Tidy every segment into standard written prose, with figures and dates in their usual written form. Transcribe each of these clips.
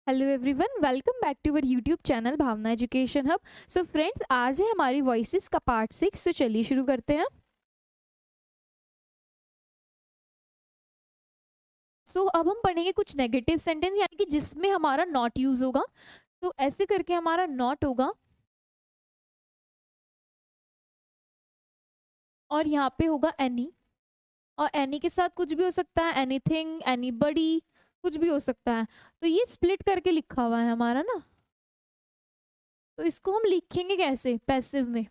Hello everyone, welcome back to our YouTube channel Bhavna education hub. So friends, आज है हमारी voices का part 6। तो चलिए शुरू करते हैं। अब हम पढ़ेंगे कुछ नेगेटिव सेंटेंस, यानी कि जिसमें हमारा नॉट यूज होगा। तो ऐसे करके हमारा नॉट होगा और यहाँ पे होगा एनी, और एनी के साथ कुछ भी हो सकता है, एनीथिंग, एनीबडी, कुछ भी हो सकता है। तो ये स्प्लिट करके लिखा हुआ है हमारा ना। तो इसको हम लिखेंगे कैसे? पैसिव में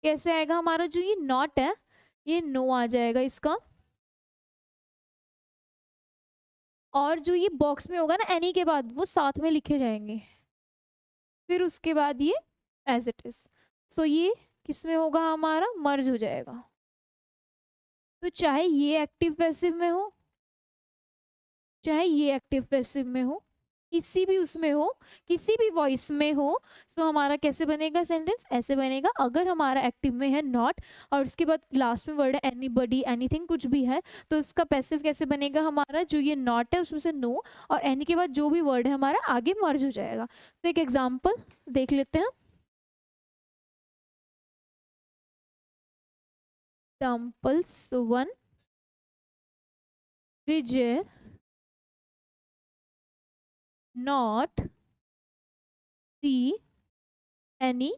कैसे आएगा हमारा? जो ये नॉट है ये नो आ जाएगा इसका, और जो ये बॉक्स में होगा ना एनी के बाद, वो साथ में लिखे जाएंगे। फिर उसके बाद ये एज इट इज। सो ये किस में होगा? हमारा मर्ज हो जाएगा। तो चाहे ये एक्टिव पैसिव में हो, चाहे ये एक्टिव पैसिव में हो, किसी भी उसमें हो, किसी भी वॉइस में हो, तो हमारा कैसे बनेगा सेंटेंस? ऐसे बनेगा। अगर हमारा एक्टिव में है नॉट और उसके बाद लास्ट में वर्ड है एनीबडी, एनीथिंग, कुछ भी है, तो इसका पैसिव कैसे बनेगा? हमारा जो ये नॉट है उसमें से नो, और एनी के बाद जो भी वर्ड है हमारा आगे मर्ज हो जाएगा। तो एक एग्जाम्पल देख लेते हैं। Examples 1, Vijay not see any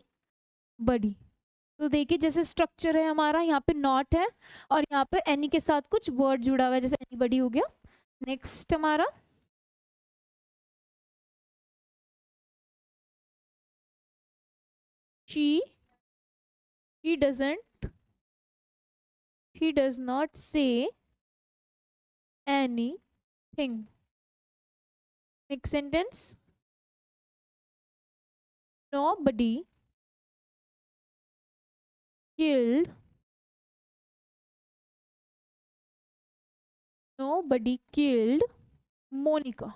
बडी। तो देखिए जैसे स्ट्रक्चर है हमारा, यहाँ पे नॉट है और यहाँ पे एनी के साथ कुछ वर्ड जुड़ा हुआ है, जैसे एनीबडी हो गया। नेक्स्ट हमारा she she doesn't she does not say anything. Next sentence, nobody killed Monica.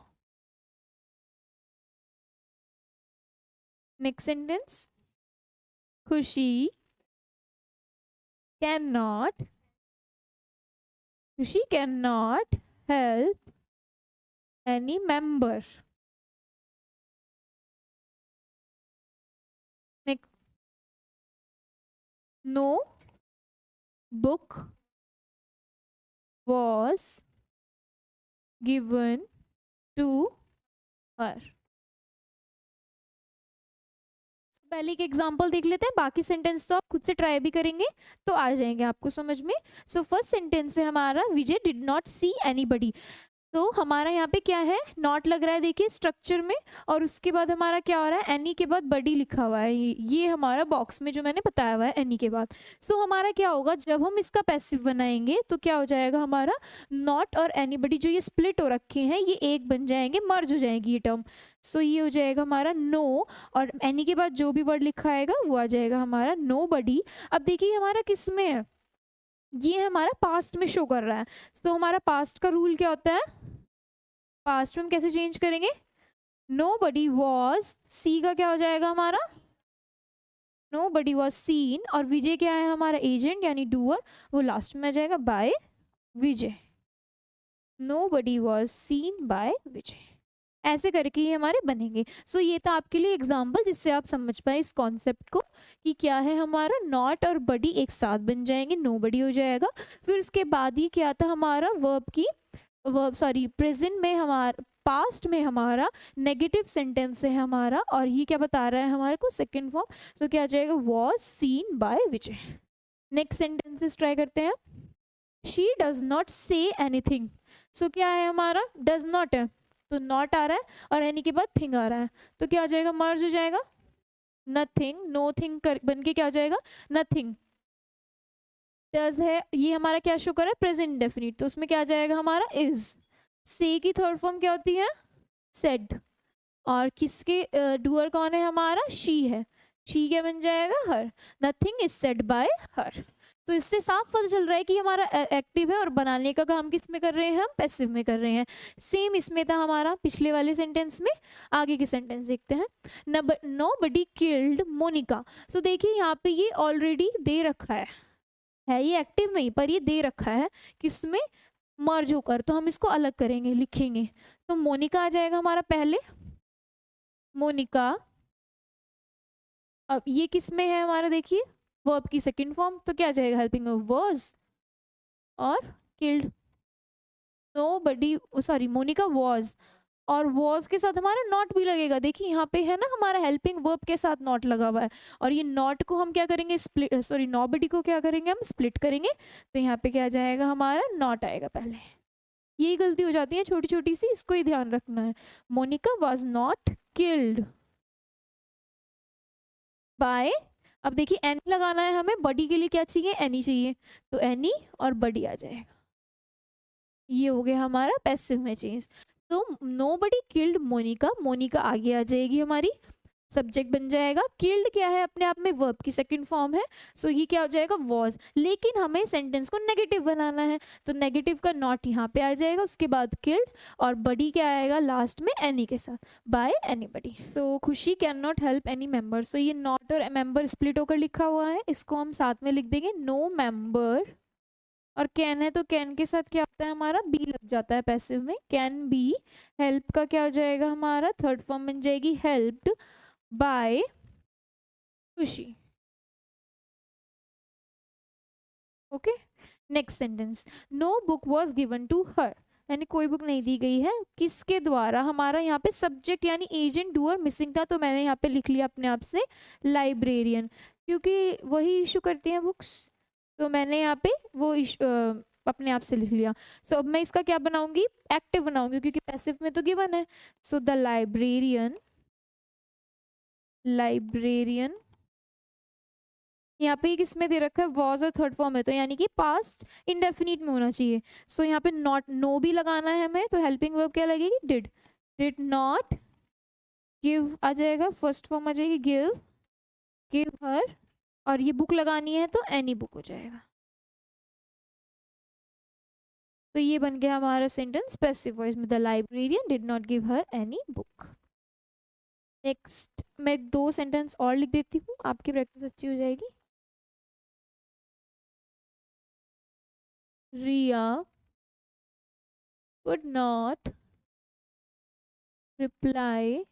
Next sentence, Khushi cannot help any member. Next, no book was given to her. पहले के एग्जाम्पल देख लेते हैं, बाकी सेंटेंस तो आप खुद से ट्राई भी करेंगे तो आ जाएंगे आपको समझ में। सो फर्स्ट सेंटेंस है हमारा, विजय डिड नॉट सी एनीबडी। तो हमारा यहाँ पे क्या है? नॉट लग रहा है, देखिए स्ट्रक्चर में, और उसके बाद हमारा क्या हो रहा है? एनी के बाद बडी लिखा हुआ है, ये हमारा बॉक्स में जो मैंने बताया हुआ है एनी के बाद। सो हमारा क्या होगा? जब हम इसका पैसिव बनाएंगे तो क्या हो जाएगा हमारा? नॉट और एनीबडी जो ये स्प्लिट हो रखे हैं ये एक बन जाएंगे, मर्ज हो जाएगी ये टर्म। सो ये हो जाएगा हमारा नो, और एनी के बाद जो भी वर्ड लिखा आएगा वो आ जाएगा हमारा नो बडी। अब देखिए हमारा किस में है? ये हमारा पास्ट में शो कर रहा है। तो हमारा पास्ट का रूल क्या होता है? पास्ट में हम कैसे चेंज करेंगे? नो बडी वॉज, सी का क्या हो जाएगा हमारा? नो बडी वॉज सीन, और विजय क्या है हमारा? एजेंट यानी डूअर, वो लास्ट में आ जाएगा by Vijay. Nobody was seen by Vijay. ऐसे करके ये हमारे बनेंगे। सो ये था आपके लिए एग्जाम्पल जिससे आप समझ पाए इस कॉन्सेप्ट को कि क्या है हमारा, नॉट और बडी एक साथ बन जाएंगे, नो बडी हो जाएगा। फिर उसके बाद ही क्या था हमारा? प्रेजेंट में हमारा, पास्ट में हमारा नेगेटिव सेंटेंस है हमारा, और ये क्या बता रहा है हमारे को? Second form. तो क्या आ जाएगा? Was seen by Vijay. Next sentences try करते हैं। She does not say anything. So क्या है हमारा? डज नॉट है तो नॉट आ रहा है, और एनी के बाद थिंग आ रहा है, तो क्या आ जाएगा? मर्ज हो जाएगा। नथिंग, नो थिंग बन के क्या हो जाएगा? नथिंग। डज है, ये हमारा क्या शो कर रहा है? प्रेजेंट डेफिनिट, तो उसमें क्या आ जाएगा हमारा? इज। से की थर्ड फॉर्म क्या होती है? सेड। और किसके डूअर कौन है हमारा? शी है, शी क्या बन जाएगा? Her. Nothing is said by her. तो इससे साफ पता चल रहा है कि हमारा एक्टिव है, और बनाने का काम किस में कर रहे हैं? हम पैसिव में कर रहे हैं। सेम इसमें था हमारा पिछले वाले सेंटेंस में। आगे के सेंटेंस देखते हैं। नो बडी किल्ड मोनिका। सो देखिए यहाँ पे ये ऑलरेडी दे रखा है ये एक्टिव में ही, पर ये दे रखा है किसमें? मर्ज होकर, तो हम इसको अलग करेंगे, लिखेंगे। तो मोनिका आ जाएगा हमारा पहले, मोनिका। अब ये किस में है हमारा, देखिए वर्ब की सेकंड फॉर्म, तो क्या आ जाएगा, हेल्पिंग वर्ब वाज और killed. Nobody, sorry Monica was, और वॉज के साथ हमारा नॉट भी लगेगा। देखिए यहाँ पे है ना, हमारा हेल्पिंग वर्ब के साथ नॉट लगा हुआ है, और ये नॉट को हम क्या करेंगे, स्प्लिट, सॉरी नोबडी को क्या करेंगे, हम स्प्लिट करेंगे। तो यहाँ पे क्या आ जाएगा हमारा, नॉट आएगा पहले। यही गलती हो जाती है छोटी छोटी सी, इसको ही ध्यान रखना है। Monica was not killed by, अब देखिए एनी लगाना है हमें, बडी के लिए क्या चाहिए, एनी चाहिए, तो एनी और बडी आ जाएगा। ये हो गया हमारा पैसिव में चेंज। तो नोबडी किल्ड मोनिका, मोनिका आगे आ जाएगी हमारी, सब्जेक्ट बन जाएगा। किल्ड क्या है, अपने आप में वर्ब की सेकंड फॉर्म है, सो ये क्या हो जाएगा, वॉज। लेकिन हमें सेंटेंस को नेगेटिव बनाना है, तो नेगेटिव का नॉट यहाँ पे आ जाएगा, उसके बाद किल्ड, और बडी क्या आएगा लास्ट में, एनी के साथ, bye anybody. So Khushi can not help any member, so ये नॉट और मेंबर स्प्लिट होकर लिखा हुआ है, इसको हम साथ में लिख देंगे, नो मेंबर। और कैन है तो कैन के साथ क्या होता है हमारा, बी लग जाता है पैसिव में, कैन बी। हेल्प का क्या हो जाएगा हमारा, थर्ड फॉर्म बन जाएगी, helped by Khushi. Okay, next sentence, no book was given to her, यानी कोई बुक नहीं दी गई है, किसके द्वारा, हमारा यहाँ पे सब्जेक्ट यानी एजेंट डूअर मिसिंग था, तो मैंने यहाँ पे लिख लिया अपने आप से लाइब्रेरियन, क्योंकि वही इशू करती हैं बुक्स, तो मैंने यहाँ पे वो अपने आप से लिख लिया। सो अब मैं इसका क्या बनाऊंगी, एक्टिव बनाऊंगी, क्योंकि पैसिव में तो गिवन है। सो द लाइब्रेरियन, लाइब्रेरियन यहाँ पे किस में दे रखा है, वॉज और थर्ड फॉर्म है, तो यानी कि पास्ट इंडेफिनिट में होना चाहिए। सो यहाँ पे नॉट, नो भी लगाना है हमें, तो हेल्पिंग वर्ब क्या लगेगी, डिड, डिड नॉट गिव आ जाएगा, फर्स्ट फॉर्म आ जाएगी गिव, गिव हर, और ये बुक लगानी है तो एनी बुक हो जाएगा। तो ये बन गया हमारा सेंटेंस पैसिव वॉइस में, the librarian did not give her any book. Next मैं 2 सेंटेंस और लिख देती हूँ, आपकी प्रैक्टिस अच्छी हो जाएगी। रिया could not reply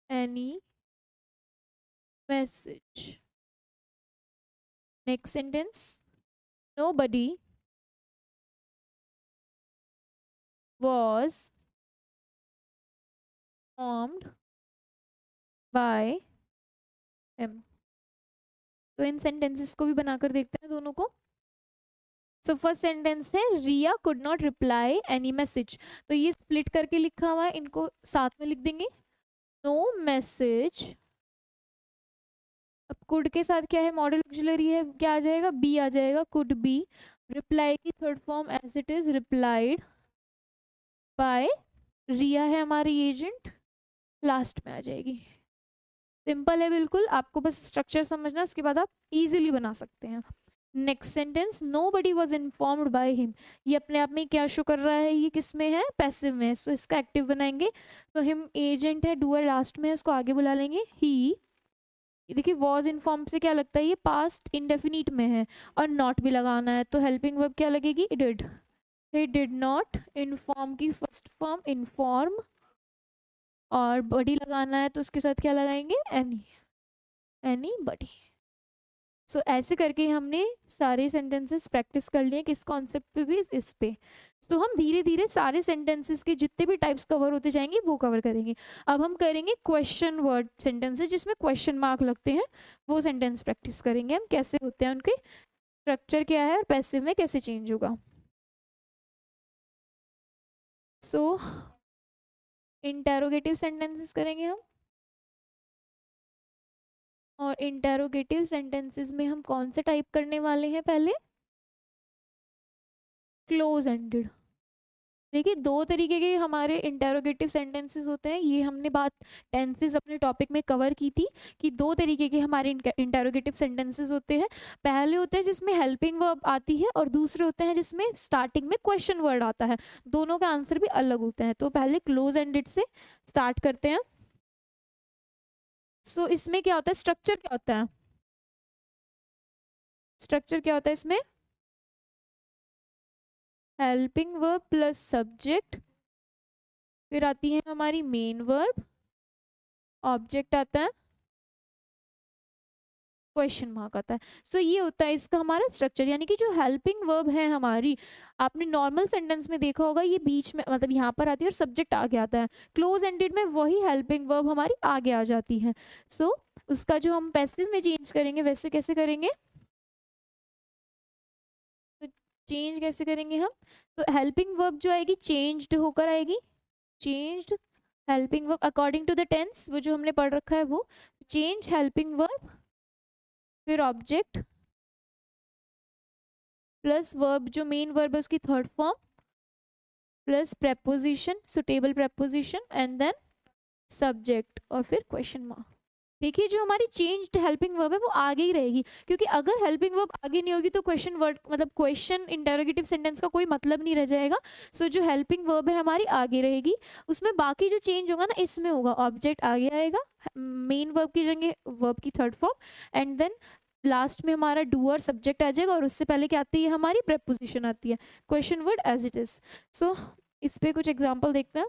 any message. Next sentence, nobody was harmed by him. तो इन सेंटेंसेस को भी बनाकर देखते हैं दोनों को। सो फर्स्ट सेंटेंस है, Riya could not reply any message, तो ये स्प्लिट करके लिखा हुआ है, इनको साथ में लिख देंगे, नो मैसेज। अब कुड के साथ क्या है, मॉडल ऑक्सिलरी है, क्या आ जाएगा, बी आ जाएगा, कुड बी। रिप्लाई की third form as it is, replied by, Riya है हमारी एजेंट, लास्ट में आ जाएगी। सिंपल है बिल्कुल, आपको बस स्ट्रक्चर समझना, उसके बाद आप इजीली बना सकते हैं। Next sentence, nobody was informed by him, ये अपने आप में क्या शो कर रहा है, ये किस में है, पैसिव में, सो इसका एक्टिव बनाएंगे, तो हिम एजेंट है, डूअर लास्ट में है, उसको आगे बुला लेंगे, ही। देखिए वॉज इन्फॉर्म से क्या लगता है, ये पास्ट इंडेफिनिट में है, और नॉट भी लगाना है, तो हेल्पिंग वर्ब क्या लगेगी, did, he did not inform की फर्स्ट फॉर्म इन्फॉर्म, और बडी लगाना है तो उसके साथ क्या लगाएंगे, एनी, एनी बडी। सो ऐसे करके हमने सारे सेंटेंसेस प्रैक्टिस कर लिए, किस कॉन्सेप्ट पे भी, इस पे। तो हम धीरे धीरे सारे सेंटेंसेस के जितने भी टाइप्स कवर होते जाएंगे वो कवर करेंगे। अब हम करेंगे क्वेश्चन वर्ड सेंटेंसेस, जिसमें क्वेश्चन मार्क लगते हैं, वो सेंटेंस प्रैक्टिस करेंगे हम, कैसे होते हैं उनके स्ट्रक्चर क्या है, और पैसिव में कैसे चेंज होगा। सो इंटेरोगेटिव सेंटेंसेस करेंगे हम, और इंटेरोगेटिव सेंटेंसेस में हम कौन से टाइप करने वाले हैं, पहले क्लोज एंडेड। देखिए 2 तरीके के हमारे इंटेरोगेटिव सेंटेंसेस होते हैं, ये हमने बात टेंसेस अपने टॉपिक में कवर की थी, कि 2 तरीके के हमारे इंटेरोगेटिव सेंटेंसेस होते हैं। पहले होते हैं जिसमें हेल्पिंग वर्ब आती है, और दूसरे होते हैं जिसमें स्टार्टिंग में क्वेश्चन वर्ड आता है, दोनों का आंसर भी अलग होते हैं। तो पहले क्लोज एंडेड से स्टार्ट करते हैं। सो इसमें क्या होता है, स्ट्रक्चर क्या होता है, स्ट्रक्चर क्या होता है इसमें, हेल्पिंग वर्ब प्लस सब्जेक्ट, फिर आती है हमारी मेन वर्ब, ऑब्जेक्ट आता है, क्वेश्चन मार्क आता है। सो ये होता है इसका हमारा स्ट्रक्चर, यानी कि जो हेल्पिंग वर्ब है हमारी, आपने नॉर्मल सेंटेंस में देखा होगा ये बीच में मतलब यहाँ पर आती है और सब्जेक्ट आगे आता है। क्लोज एंडेड में वही हेल्पिंग वर्ब हमारी आगे आ जाती है। सो उसका जो हम पैसिव में चेंज करेंगे वैसे कैसे करेंगे, तो चेंज कैसे करेंगे हम, तो हेल्पिंग वर्ब जो आएगी चेंज्ड होकर आएगी, changed helping verb according to the tense, वो जो हमने पढ़ रखा है वो, चेंज हेल्पिंग वर्ब, फिर ऑब्जेक्ट प्लस वर्ब जो मेन वर्ब है उसकी third form, plus preposition suitable preposition and then subject और फिर क्वेश्चन मार्क। देखिए जो हमारी चेंज्ड हेल्पिंग वर्ब है वो आगे ही रहेगी, क्योंकि अगर हेल्पिंग वर्ब आगे नहीं होगी तो क्वेश्चन वर्ड मतलब क्वेश्चन इंटरोगेटिव सेंटेंस का कोई मतलब नहीं रह जाएगा। सो जो हेल्पिंग वर्ब है हमारी आगे रहेगी, उसमें बाकी जो चेंज होगा ना इसमें होगा, ऑब्जेक्ट आगे आएगा, मेन वर्ब की जगह वर्ब की third form, and then last में हमारा डूअर सब्जेक्ट आ जाएगा, और उससे पहले क्या आती है हमारी प्रेपोजिशन आती है, question word as it is. So इस पे कुछ एग्जांपल देखते हैं।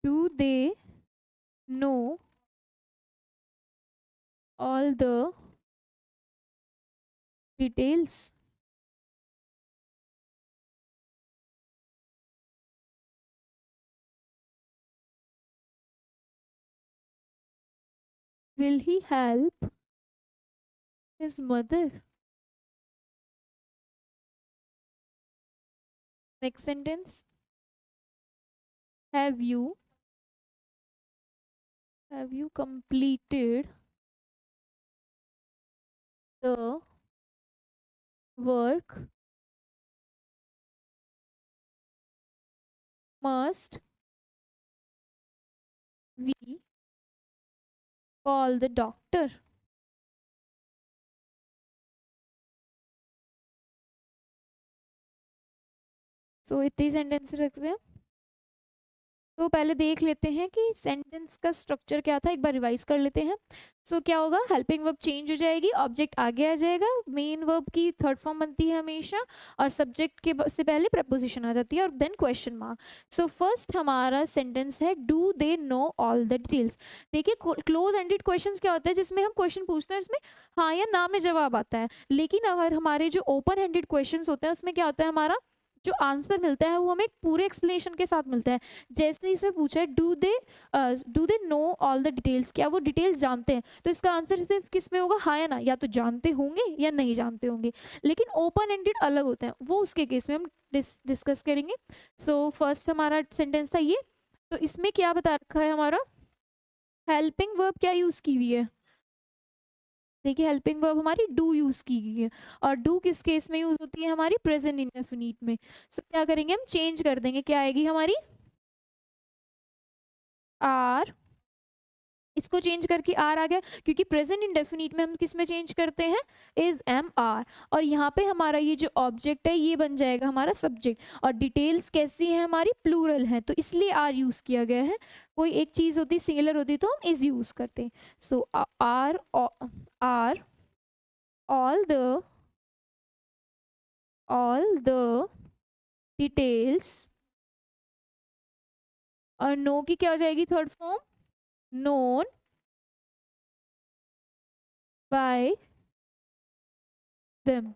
Do they know all the details? Will he help his mother? Next sentence. Have you completed the work? Must we call the doctor? So इतने sentence रखते हैं। तो पहले देख लेते हैं कि सेंटेंस का स्ट्रक्चर क्या था, एक बार रिवाइज कर लेते हैं। सो क्या होगा, हेल्पिंग वर्ब चेंज हो जाएगी, ऑब्जेक्ट आगे आ जाएगा, मेन वर्ब की थर्ड फॉर्म बनती है हमेशा, और सब्जेक्ट के से पहले प्रपोजिशन आ जाती है और then question mark. So first हमारा सेंटेंस है do they know all the details. देखिए क्लोज एंडेड क्वेश्चंस क्या होता है, जिसमें हम क्वेश्चन पूछते हैं उसमें हाँ या ना में जवाब आता है, लेकिन अगर हमारे जो ओपन हैंडेड क्वेश्चंस होते हैं उसमें क्या होता है, हमारा जो आंसर मिलता है वो हमें पूरे एक्सप्लेनेशन के साथ मिलता है। जैसे इसमें पूछा है do they know all the details, क्या वो डिटेल्स जानते हैं, तो इसका आंसर सिर्फ किस में होगा, हाँ या ना, या तो जानते होंगे या नहीं जानते होंगे। लेकिन ओपन एंडेड अलग होते हैं, वो उसके केस में हम डिस्कस करेंगे। सो फर्स्ट हमारा सेंटेंस था ये। तो इसमें क्या बता रखा है हमारा, हेल्पिंग वर्ब क्या यूज की हुई है, देखिए हेल्पिंग वर्ब हमारी डू यूज की गई है, और डू किस केस में यूज होती है, हमारी प्रेजेंट इंडेफिनिट में। सो क्या करेंगे हम, चेंज कर देंगे, क्या आएगी हमारी आर, इसको चेंज करके आर आ गया, क्योंकि प्रेजेंट इंडेफिनिट में हम किस में चेंज करते हैं, इज एम आर, और यहाँ पे हमारा ये जो ऑब्जेक्ट है ये बन जाएगा हमारा सब्जेक्ट, और डिटेल्स कैसी है हमारी प्लूरल है, तो इसलिए आर यूज किया गया है। कोई एक चीज होती सिंगुलर होती तो हम इज यूज करते हैं। So are are all the details, और नो की क्या हो जाएगी third form, known by them,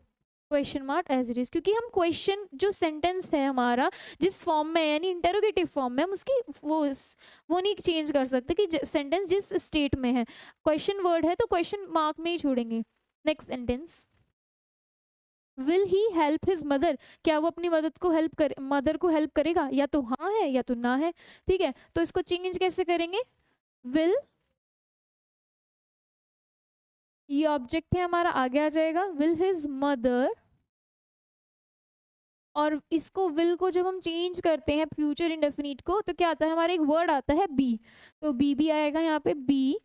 question mark as it is, क्योंकि हम क्वेश्चन जो सेंटेंस है हमारा जिस फॉर्म में यानी इंटेरोगेटिव फॉर्म में, हम उसकी वो नहीं चेंज कर सकते कि सेंटेंस जिस स्टेट में है, क्वेश्चन वर्ड है तो क्वेश्चन मार्क में ही छोड़ेंगे। Next sentence, will he help his mother, क्या वो अपनी मदर को हेल्प करेगा, या तो हाँ है या तो ना है। ठीक है, तो इसको चेंज कैसे करेंगे, विल, ये ऑब्जेक्ट है हमारा आगे आ जाएगा, विल हिज मदर, और इसको विल को जब हम चेंज करते हैं फ्यूचर इंडेफिनिट को तो क्या आता है, हमारा एक वर्ड आता है बी, तो बी भी आएगा यहाँ पे, बी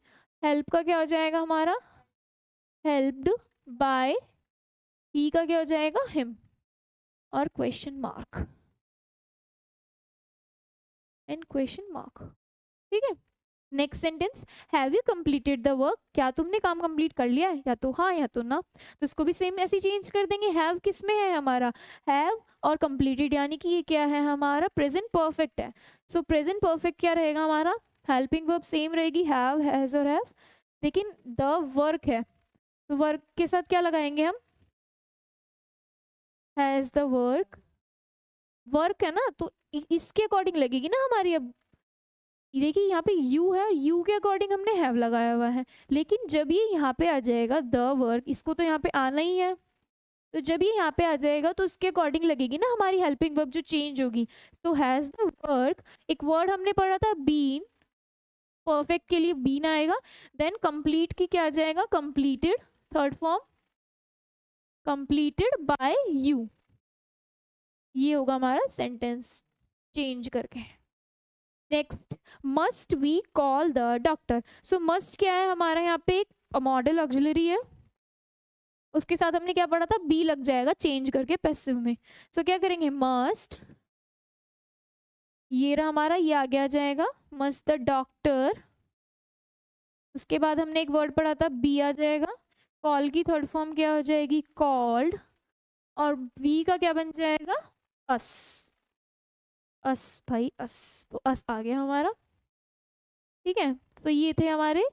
हेल्प का क्या हो जाएगा हमारा, हेल्प्ड बाय, ही का क्या हो जाएगा, हिम, और question mark and question mark. ठीक है, next sentence, have you completed the work, क्या तुमने काम कंप्लीट कर लिया है, या तो हाँ या तो ना। तो इसको भी सेम ऐसे चेंज कर देंगे। हैव किस में है हमारा, हैव और कंप्लीटेड, यानी कि ये क्या है हमारा प्रेजेंट परफेक्ट है। सो प्रेजेंट परफेक्ट क्या रहेगा हमारा, हेल्पिंग वर्ब सेम रहेगी, हैव, हैज और हैव, लेकिन द वर्क है तो वर्क के साथ क्या लगाएंगे हम, हैज द वर्क, वर्क है ना तो इसके अकॉर्डिंग लगेगी ना हमारी। अब देखिए यहाँ पे यू है, यू के अकॉर्डिंग हमने हैव लगाया हुआ है, लेकिन जब ये यहाँ पे आ जाएगा द वर्क, इसको तो यहाँ पे आना ही है, तो जब ये यहाँ पे आ जाएगा तो उसके अकॉर्डिंग लगेगी ना हमारी हेल्पिंग वर्ब जो चेंज होगी। तो हैज द वर्क, एक वर्ड हमने पढ़ा था बीन, परफेक्ट के लिए बीन आएगा, देन कंप्लीट की क्या आ जाएगा, completed, third form completed by you, ये होगा हमारा सेंटेंस चेंज करके। Next, must we call the doctor. So must क्या है हमारा यहाँ पे एक मॉडल ऑक्सिलरी है, उसके साथ हमने क्या पढ़ा था, बी लग जाएगा चेंज करके पैसिव में। सो क्या करेंगे, मस्ट, ये रहा हमारा, ये आगे आ जाएगा मस्ट द डॉक्टर, उसके बाद हमने एक वर्ड पढ़ा था बी आ जाएगा, कॉल की थर्ड फॉर्म क्या हो जाएगी, कॉल्ड, और बी का क्या बन जाएगा, अस, अस भाई अस, तो अस आ गया हमारा। ठीक है, तो ये थे हमारे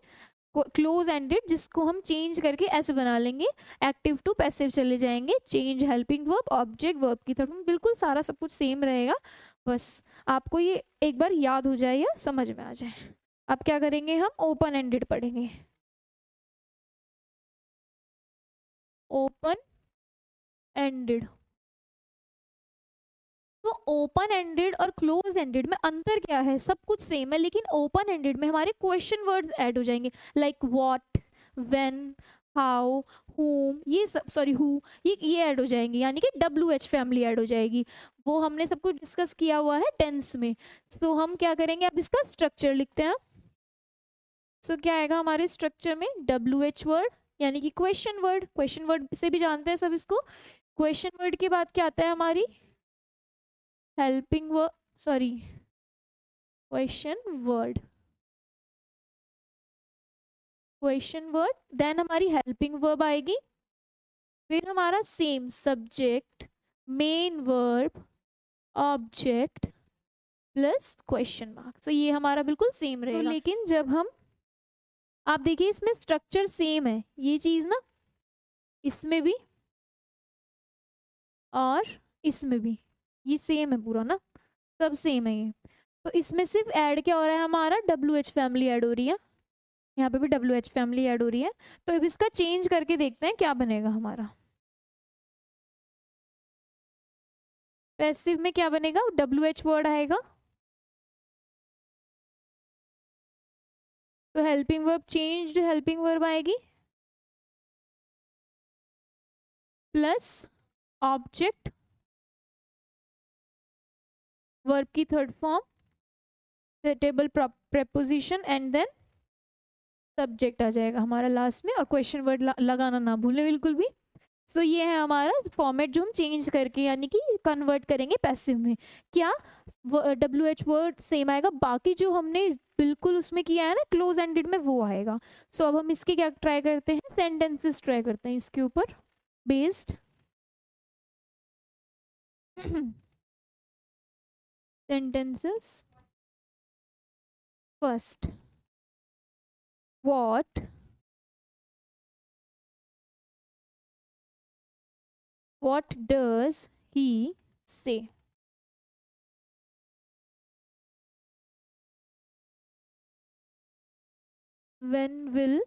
क्लोज एंडेड, जिसको हम चेंज करके ऐसे बना लेंगे, एक्टिव टू पैसिव चले जाएंगे, change helping verb, object, verb की थर्ड फॉर्म, बिल्कुल सारा सब कुछ सेम रहेगा, बस आपको ये एक बार याद हो जाए या समझ में आ जाए। अब क्या करेंगे, हम ओपन एंडेड पढ़ेंगे। ओपन एंडेड, तो ओपन एंडेड और क्लोज एंडेड में अंतर क्या है, सब कुछ सेम है, लेकिन ओपन एंडेड में हमारे क्वेश्चन वर्ड्स ऐड हो जाएंगे, like what, when, how, whom, ये सब, सॉरी हु, ये ऐड हो जाएंगे, यानी कि WH फैमिली ऐड हो जाएगी, वो हमने सब कुछ डिस्कस किया हुआ है टेंस में। तो हम क्या करेंगे, अब इसका स्ट्रक्चर लिखते हैं। सो क्या आएगा हमारे स्ट्रक्चर में, WH वर्ड यानी कि क्वेश्चन वर्ड, क्वेश्चन वर्ड से भी जानते हैं सब इसको, क्वेश्चन वर्ड के बाद क्या आता है हमारी helping word, sorry question word, question word, then हमारी हेल्पिंग वर्ब आएगी, फिर हमारा same subject, main verb, object plus question mark. So ये हमारा बिल्कुल सेम रहेगा। तो लेकिन जब हम, आप देखिए इसमें स्ट्रक्चर सेम है, ये चीज ना इसमें भी और इसमें भी ये सेम है पूरा ना, सब सेम है ये, तो इसमें सिर्फ ऐड क्या हो रहा है हमारा, WH फैमिली ऐड हो रही है, यहाँ पे भी WH फैमिली ऐड हो रही है। तो अब इसका चेंज करके देखते हैं क्या बनेगा हमारा, पैसिव में क्या बनेगा, WH वर्ड आएगा, तो helping verb changed helping verb आएगी, प्लस ऑब्जेक्ट, वर्ब की third form, table preposition, and then subject आ जाएगा हमारा लास्ट में, और क्वेश्चन वर्ड लगाना ना भूलें बिल्कुल भी। सो ये है हमारा फॉर्मेट जो हम चेंज करके यानी कि कन्वर्ट करेंगे पैसिव में। क्या WH वर्ड सेम आएगा, बाकी जो हमने बिल्कुल उसमें किया है ना क्लोज एंडेड में वो आएगा। सो अब हम इसके क्या ट्राई करते हैं, सेंटेंसेस ट्राई करते हैं इसके ऊपर based. sentences. First, what does he say? When will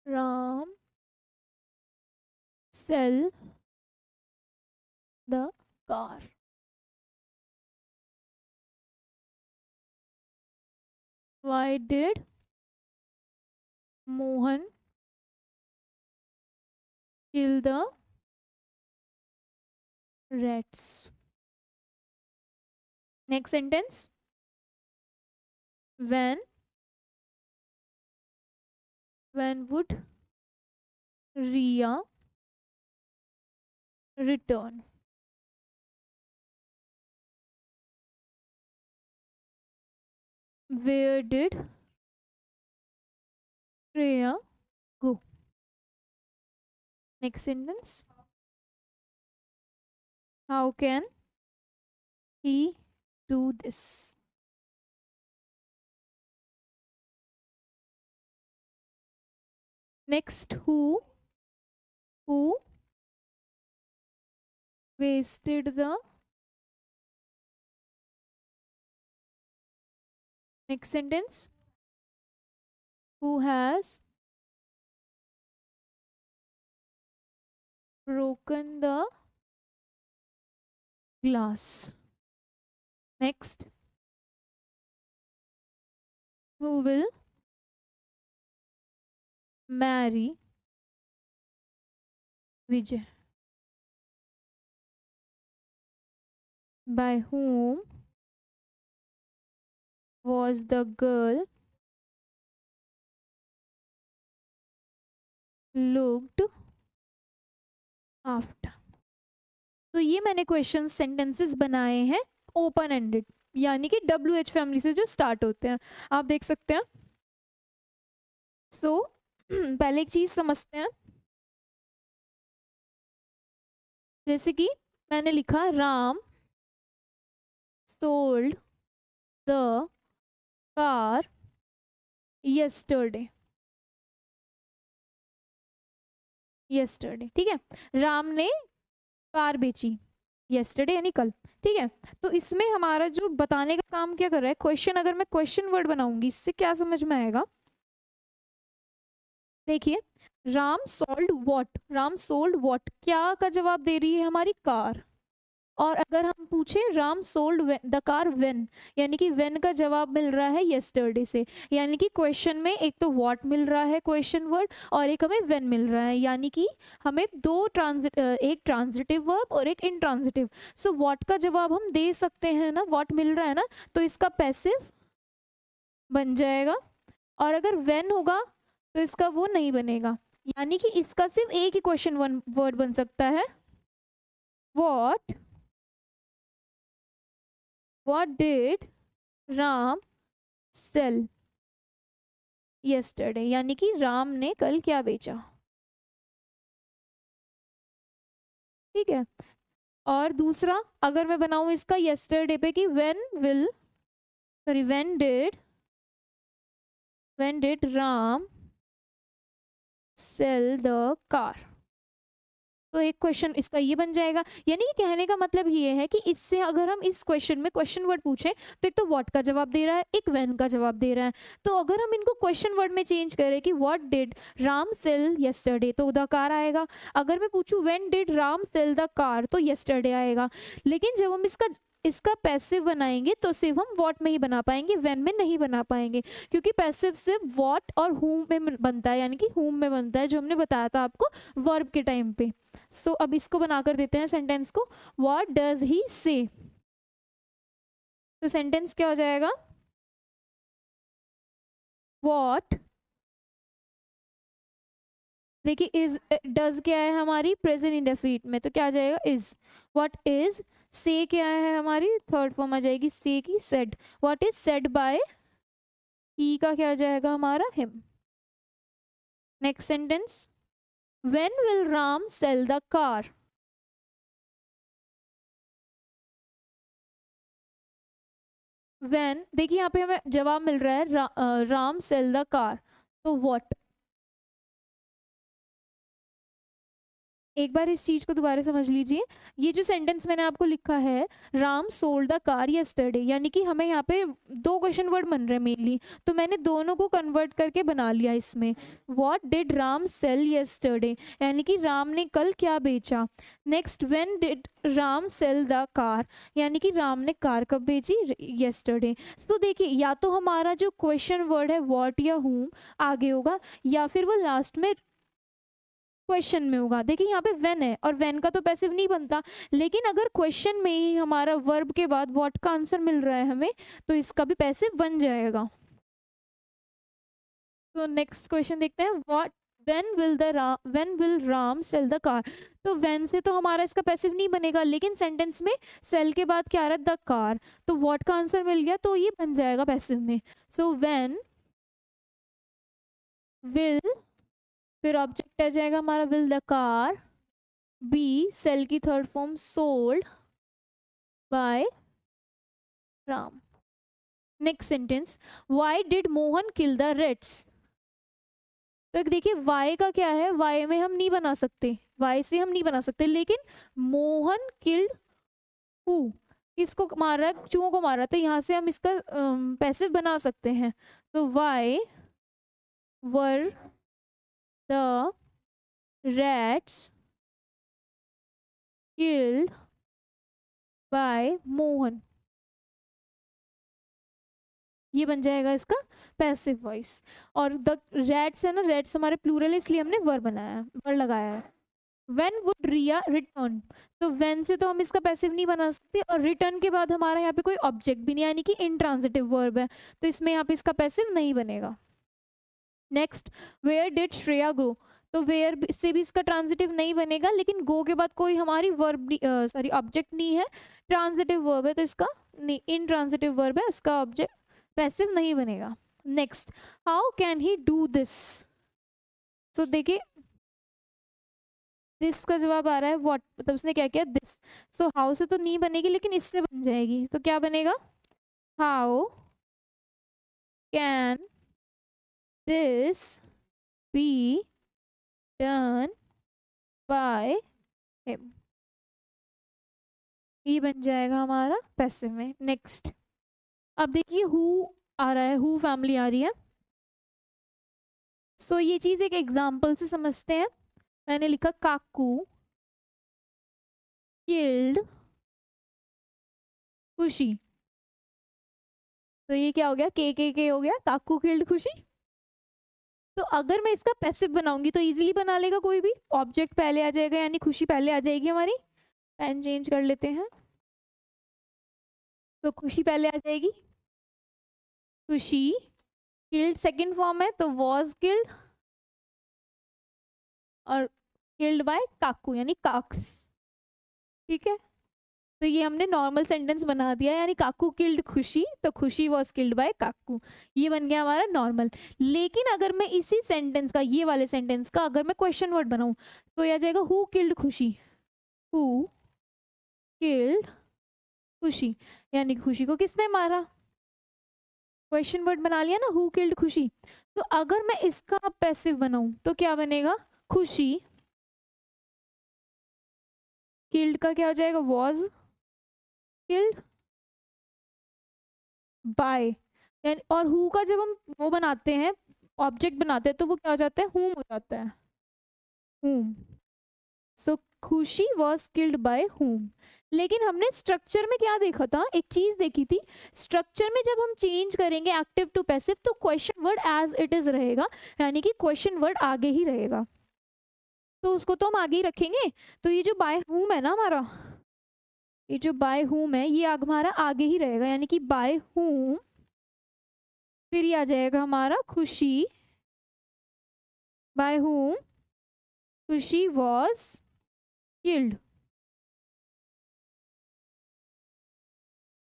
Ram sell the car? Why did Mohan kill the rats? Next sentence. When would Ria return? Where did Shreya go. Next sentence, how can he do this. Next, who wasted the, next sentence, who has broken the glass। next, who will marry Vijay। by whom was the girl looked after। तो ये मैंने question sentences बनाए हैं open ended, यानी कि WH family से जो start होते हैं, आप देख सकते हैं। सो पहले एक चीज समझते हैं, जैसे कि मैंने लिखा Ram sold the car yesterday, ठीक है। राम ने कार बेची यस्टरडे यानी कल, ठीक है। तो इसमें हमारा जो बताने का काम क्या कर रहा है, क्वेश्चन, अगर मैं क्वेश्चन वर्ड बनाऊंगी इससे क्या समझ में आएगा, देखिए, राम सोल्ड व्हाट, क्या का जवाब दे रही है हमारी कार। और अगर हम पूछे Ram sold the car when, यानी कि व्हेन का जवाब मिल रहा है यस्टरडे से, यानी कि क्वेश्चन में एक तो व्हाट मिल रहा है क्वेश्चन वर्ड, और एक हमें व्हेन मिल रहा है, यानी कि हमें एक ट्रांजिटिव वर्ब और एक इनट्रांजिटिव। सो व्हाट का जवाब हम दे सकते हैं ना, व्हाट मिल रहा है ना, तो इसका पैसिव बन जाएगा। और अगर व्हेन होगा तो इसका वो नहीं बनेगा, यानी कि इसका सिर्फ एक ही क्वेश्चन वर्ड बन सकता है, What did Ram sell yesterday, यानी कि राम ने कल क्या बेचा, ठीक है। और दूसरा अगर मैं बनाऊं इसका yesterday पे कि when did Ram sell the car, तो एक क्वेश्चन इसका ये बन जाएगा। यानी कि कहने का मतलब ये है कि इससे अगर हम इस क्वेश्चन में क्वेश्चन वर्ड पूछें तो एक तो व्हाट का जवाब दे रहा है, एक व्हेन का जवाब दे रहा है। तो अगर हम इनको क्वेश्चन वर्ड में चेंज करें कि what did Ram sell yesterday, तो द कार आएगा। अगर मैं पूछूं when did Ram sell the car, तो यस्टरडे आएगा। लेकिन जब हम इसका पैसिव बनाएंगे तो सिर्फ हम व्हाट में ही बना पाएंगे, व्हेन में नहीं बना पाएंगे, क्योंकि पैसिव सिर्फ व्हाट और हुम में बनता है, यानी कि हुम में बनता है, जो हमने बताया था आपको वर्ब के टाइम पे। सो अब इसको बनाकर देते हैं सेंटेंस को, व्हाट डज ही से। तो सेंटेंस क्या हो जाएगा, व्हाट, देखिए इज डज क्या है हमारी प्रेजेंट इंडेफिनिट में, तो क्या आ जाएगा इज। व्हाट इज से क्या है हमारी थर्ड फॉर्म आ जाएगी से की said. What is said by he का क्या आ जाएगा हमारा him. Next sentence, when will Ram sell the car. When, देखिए यहाँ पे हमें जवाब मिल रहा है राम सेल द कार, तो व्हाट। एक बार इस चीज को दोबारा समझ लीजिए, ये जो सेंटेंस मैंने आपको लिखा है Ram sold the car yesterday, यानी कि हमें यहाँ पे दो क्वेश्चन वर्ड बन रहे हैं मेनली, तो मैंने दोनों को कन्वर्ट करके बना लिया इसमें। What did Ram sell yesterday, यानी कि राम ने कल क्या बेचा। Next, when did Ram sell the car, यानी कि राम ने कार कब बेची, यस्टरडे। तो देखिए, या तो हमारा जो क्वेश्चन वर्ड है व्हाट या हुम आगे होगा, या फिर वो लास्ट में क्वेश्चन में होगा। देखिए यहाँ पे व्हेन है और व्हेन का तो पैसिव नहीं बनता, लेकिन अगर क्वेश्चन में ही हमारा वर्ब के बाद व्हाट का आंसर मिल रहा है हमें, तो इसका भी पैसिव बन जाएगा। तो नेक्स्ट क्वेश्चन देखते हैं, what when will Ram sell the car. तो व्हेन से तो हमारा इसका पैसिव नहीं बनेगा, लेकिन सेंटेंस में सेल के बाद क्या आ रहा है, द कार, तो व्हाट का आंसर मिल गया, तो ये बन जाएगा पैसिव में। सो व्हेन विल, फिर ऑब्जेक्ट आ जाएगा हमारा will the car be, sell की third form sold by Ram. Next sentence, why did Mohan kill the rats. तो देखिए वाई का क्या है, वाई में हम नहीं बना सकते, वाई से हम नहीं बना सकते, लेकिन मोहन किल्ड हु, किसको मारा, चूहों को मारा, तो यहाँ से हम इसका पैसिव बना सकते हैं। तो why were the rats killed by Mohan, ये बन जाएगा इसका पैसिव वॉइस। और द रैट्स है ना, रैट्स हमारे प्लूरल है, इसलिए हमने वर बनाया है, वर लगाया है। व्हेन वुड रिया रिटर्न, तो व्हेन से तो हम इसका पैसिव नहीं बना सकते, और रिटर्न के बाद हमारा यहाँ पे कोई ऑब्जेक्ट भी नहीं, यानी कि इंट्रांजिटिव वर्ब है, तो इसमें यहाँ पे इसका पैसिव नहीं बनेगा। Next, where did Shreya grow, तो वेयर से भी इसका ट्रांजिटिव नहीं बनेगा, लेकिन गो के बाद कोई हमारी वर्ब सॉरी ऑब्जेक्ट नहीं है, ट्रांजिटिव वर्ब है, तो इसका नहीं, इनट्रांजिटिव वर्ब है, इसका ऑब्जेक्ट पैसिव नहीं बनेगा। Next, how can he do this, so देखिए दिस का जवाब आ रहा है व्हाट, मतलब उसने क्या किया, दिस। सो हाउ से तो नहीं बनेगी, लेकिन इससे बन जाएगी, तो क्या बनेगा, how can this be done by him, ये बन जाएगा हमारा पैसिव में। नेक्स्ट, अब देखिए हु आ रहा है, हु फैमिली आ रही है। सो ये चीज एक एग्जाम्पल से समझते हैं। मैंने लिखा काकू किल्ड खुशी, तो ये क्या हो गया, के हो गया, काकू किल्ड खुशी। तो अगर मैं इसका पैसिव बनाऊंगी तो इजीली बना लेगा कोई भी, ऑब्जेक्ट पहले आ जाएगा, यानी खुशी पहले आ जाएगी हमारी। पेन चेंज कर लेते हैं, तो खुशी पहले आ जाएगी, खुशी किल्ड सेकंड फॉर्म है, तो वॉज किल्ड, और किल्ड बाय काकू यानी काक्स, ठीक है। तो ये हमने नॉर्मल सेंटेंस बना दिया, यानी काकू किल्ड खुशी, तो खुशी वॉज किल्ड बाय काकू, ये बन गया हमारा नॉर्मल। लेकिन अगर मैं इसी सेंटेंस का, ये वाले सेंटेंस का अगर मैं क्वेश्चन वर्ड बनाऊं, तो ये आ जाएगा हु किल्ड खुशी, हु किल्ड खुशी, यानी खुशी को किसने मारा, क्वेश्चन वर्ड बना लिया ना, हु किल्ड खुशी। तो अगर मैं इसका पैसिव बनाऊं तो क्या बनेगा, खुशी किल्ड का क्या हो जाएगा, वॉज किल्ड बाय, यानी और हु का जब हम वो बनाते हैं, ऑब्जेक्ट बनाते हैं, तो वो क्या हो जाता है, हुम हो जाता है, हुम। सो खुशी वॉज किल्ड बाय हुम। लेकिन हमने स्ट्रक्चर में क्या देखा था, एक चीज देखी थी, स्ट्रक्चर में जब हम चेंज करेंगे एक्टिव टू पैसिव, तो question word as it is रहेगा, यानी कि क्वेश्चन वर्ड आगे ही रहेगा, तो उसको तो हम आगे ही रखेंगे। तो ये जो बाय हुम है ना हमारा, ये जो बाय हुम है, ये हमारा आगे ही रहेगा, यानी कि बाय हुम, फिर ये आ जाएगा हमारा खुशी, बाय हुम खुशी वॉज किल्ड,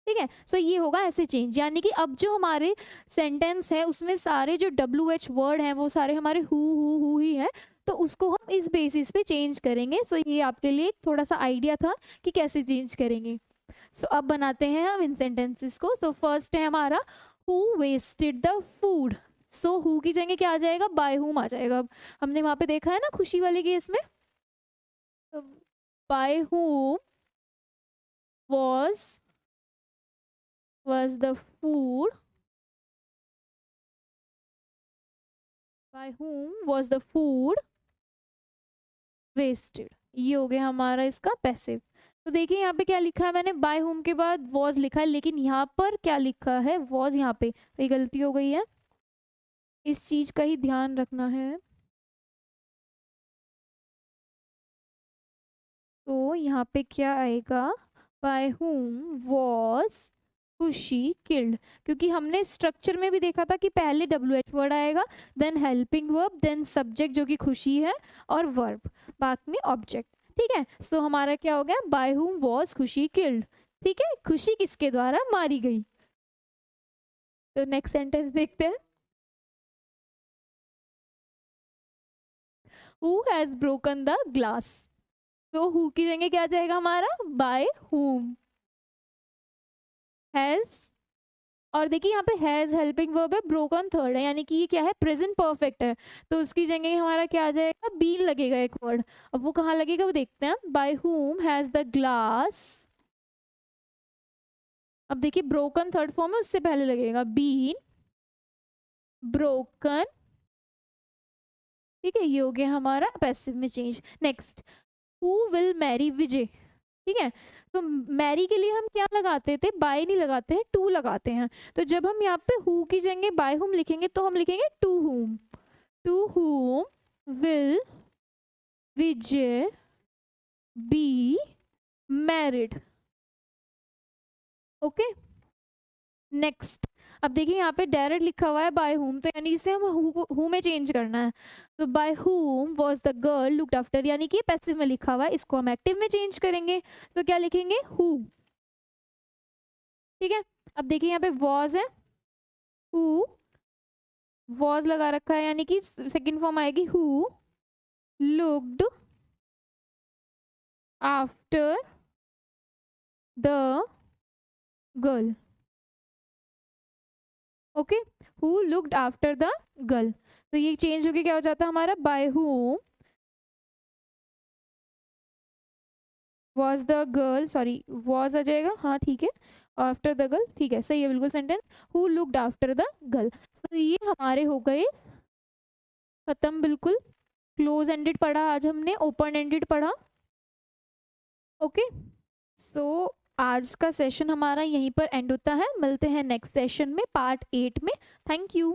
ठीक है। सो ये होगा ऐसे चेंज, यानी कि अब जो हमारे सेंटेंस है उसमें सारे जो WH वर्ड हैं वो सारे हमारे हु ही है, तो उसको हम इस बेसिस पे चेंज करेंगे। सो ये आपके लिए थोड़ा सा आइडिया था कि कैसे चेंज करेंगे। सो अब बनाते हैं हम इन सेंटेंसेस को। सो फर्स्ट है हमारा who wasted the food, so who की जगह क्या आ जाएगा, बाय हुम आ जाएगा। अब हमने वहां पे देखा है ना खुशी वाले केस में, by whom was the food, by whom was the food wasted, ये हो गया हमारा इसका पैसिव। तो देखिए यहाँ पे क्या लिखा है, मैंने बाय whom के बाद was लिखा है, लेकिन यहाँ पर क्या लिखा है, was, यहाँ पे ये गलती हो गई है, इस चीज का ही ध्यान रखना है। तो यहाँ पे क्या आएगा, by whom was खुशी किल्ड, क्योंकि हमने स्ट्रक्चर में भी देखा था कि पहले WH वर्ड आएगा, then helping verb, then subject जो कि खुशी है, और वर्ब बाद में ऑब्जेक्ट। ठीक है, सो हमारा क्या हो गया, बाय हुम वॉज खुशी किल्ड। ठीक है, खुशी किसके द्वारा मारी गई। तो नेक्स्ट सेंटेंस देखते हैं। Who has broken the glass. तो हु की जगह क्या जाएगा हमारा, बाय हुम। हैज, और देखिए यहाँ पे हैज हेल्पिंग वर्ब है, ब्रोकन थर्ड है, यानी कि ये क्या है, प्रेजेंट परफेक्ट है, तो उसकी जगह हमारा क्या आ जाएगा, बीन लगेगा एक वर्ड। अब वो कहाँ लगेगा वो देखते हैं। By whom has the glass, अब देखिए ब्रोकन थर्ड फॉर्म है, उससे पहले लगेगा बीन ब्रोकन। ठीक है, ये हो गया हमारा पैसिव में change. Next, who will marry Vijay. ठीक है, तो मैरी के लिए हम क्या लगाते थे, बाय नहीं लगाते हैं, टू लगाते हैं। तो जब हम यहाँ पे हु की जगह बाय हुम लिखेंगे तो हम लिखेंगे to whom. To whom will Vijay be married. Okay, next, अब देखिए यहाँ पे डायरेक्ट लिखा हुआ है बाय हुम, तो यानी इसे हम हु में चेंज करना है। तो by whom was the girl looked after, यानी कि पैसिव में लिखा हुआ है, इसको हम एक्टिव में चेंज करेंगे। तो क्या लिखेंगे, हु। ठीक है, अब देखिए यहाँ पे वॉज है, हु वॉज लगा रखा है, यानी कि सेकंड फॉर्म आएगी who looked after the girl. Okay, who looked after the girl, तो ये चेंज होके क्या हो जाता है हमारा, by whom was the girl, sorry was आ जाएगा, हाँ ठीक है, आफ्टर द गर्ल, ठीक है सही है बिल्कुल sentence, who looked after the girl. तो ये हमारे हो गए खत्म, बिल्कुल क्लोज एंडेड पढ़ा आज हमने, ओपन एंडेड पढ़ा। ओके, सो आज का सेशन हमारा यहीं पर एंड होता है, मिलते हैं नेक्स्ट सेशन में पार्ट 8 में। Thank you.